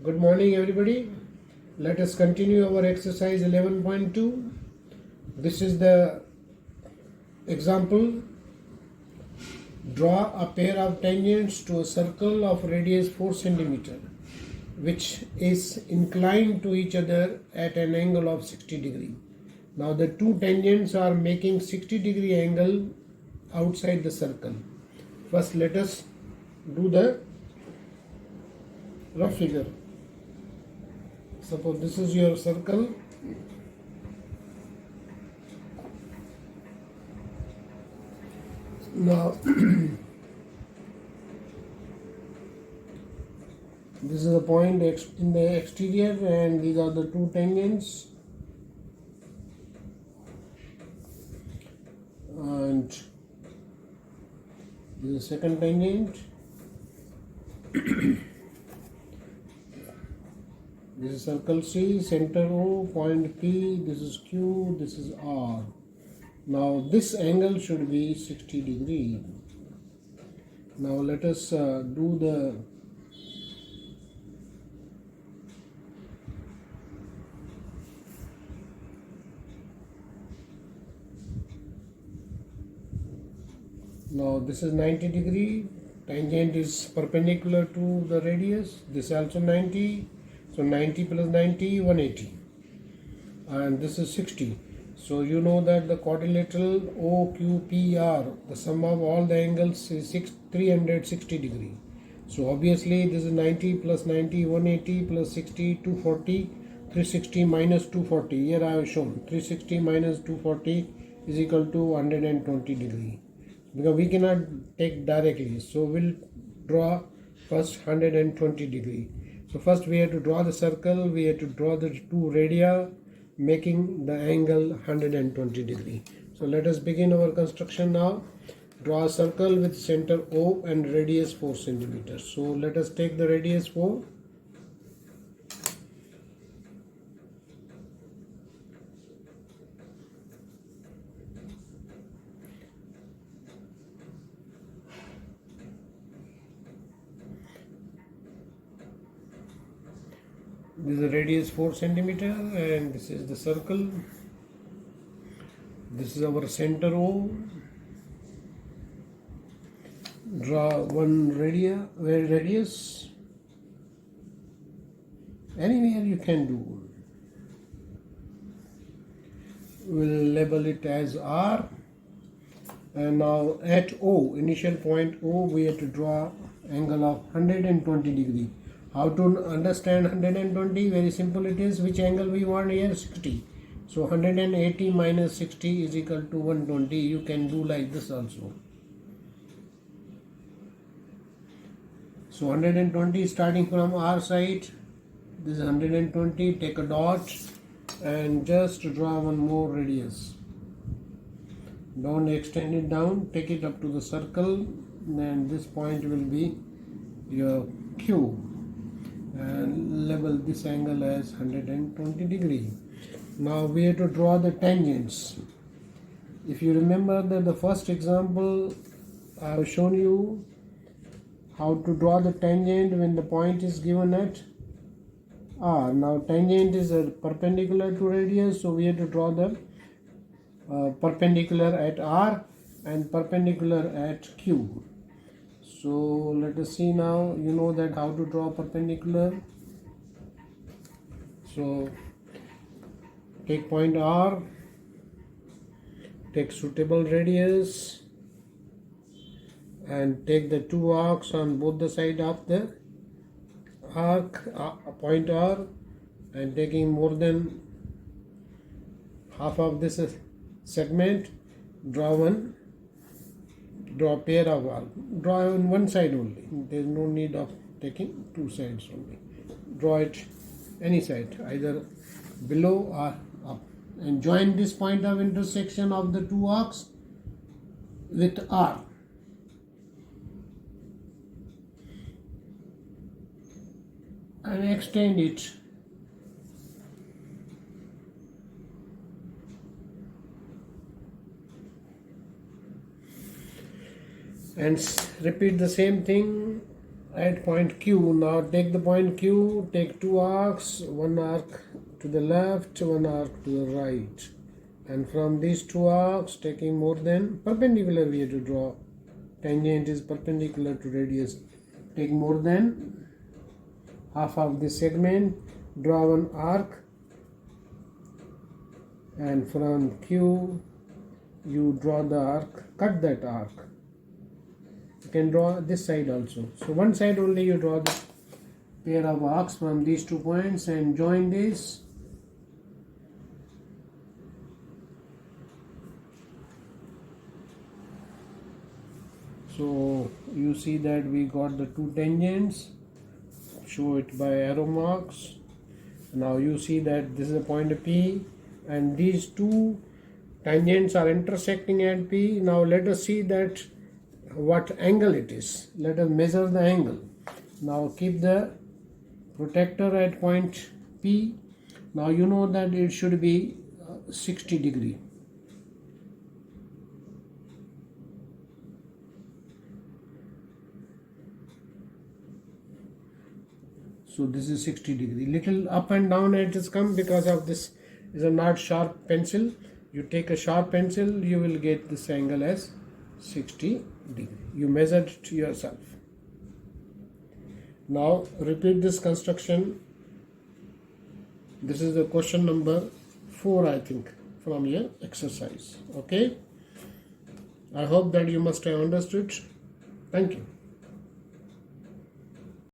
Good morning, everybody. Let us continue our exercise 11.2. This is the example. Draw a pair of tangents to a circle of radius 4 centimeter, which is inclined to each other at an angle of 60 degree. Now the two tangents are making 60 degree angle outside the circle. First, let us do the rough figure. Suppose this is your circle. Now this is a point in the exterior, and these are the two tangents, and this is the second tangent. This is circle C, center O, point P, this is Q, this is R. Now this angle should be 60 degree. Now let us do the now this is 90 degree, tangent is perpendicular to the radius, this also 90, so 90 plus 90, 180, and this is 60. So you know that the quadrilateral OQPR, the sum of all the angles is 360 degree. So obviously this is 90 plus 90, 180 plus 60, 240, 360 minus 240. Here I have shown 360 minus 240 is equal to 120 degree. Because we cannot take directly, so we'll draw first 120 degree. So first we have to draw the circle, we have to draw the two radii making the angle 120 degree. So let us begin our construction now. Draw a circle with center O and radius 4 centimeters. So let us take the radius 4. This is the radius 4 centimeter, and this is the circle. This is our center O. Draw one radius. Anywhere you can do. We'll label it as R. And now at O, initial point O, we have to draw angle of 120 degree. How to understand 120? Very simple it is. Which angle we want here? 60. So 180 minus 60 is equal to 120. You can do like this also. So 120 starting from R side. This is 120. Take a dot and just draw one more radius. Don't extend it down. Take it up to the circle. Then this point will be your Q. And label this angle as 120 degree. Now we have to draw the tangents. If you remember that the first example I have shown you how to draw the tangent when the point is given at R. Now tangent is perpendicular to radius, so we have to draw the perpendicular at R and perpendicular at Q. So let us see now. You know that how to draw perpendicular. So take point R, take suitable radius, and take the two arcs on both the side of the arc, point R, and taking more than half of this segment, draw a pair of arcs. Draw on one side only. There is no need of taking two sides only. Draw it any side, either below or up, and join this point of intersection of the two arcs with R. And extend it. And repeat the same thing at point Q. Now take the point Q, take two arcs, one arc to the left, one arc to the right, and from these two arcs, taking more than perpendicular, we have to draw. Tangent is perpendicular to radius. Take more than half of this segment, draw one arc, and from Q you draw the arc, cut that arc. You can draw this side also. So one side only you draw the pair of arcs from these 2 points and join this. So you see that we got the two tangents, show it by arrow marks. Now you see that this is a point P and these two tangents are intersecting at P. Now let us see that what angle it is. Let us measure the angle. Now keep the protractor at point P. Now you know that it should be 60 degree. So this is 60 degree. Little up and down it has come because of this is a not sharp pencil. You take a sharp pencil, you will get this angle as 60 degree. You measured it yourself. Now repeat this construction. This is the question number 4, I think, from your exercise. Okay. I hope that you must have understood. Thank you.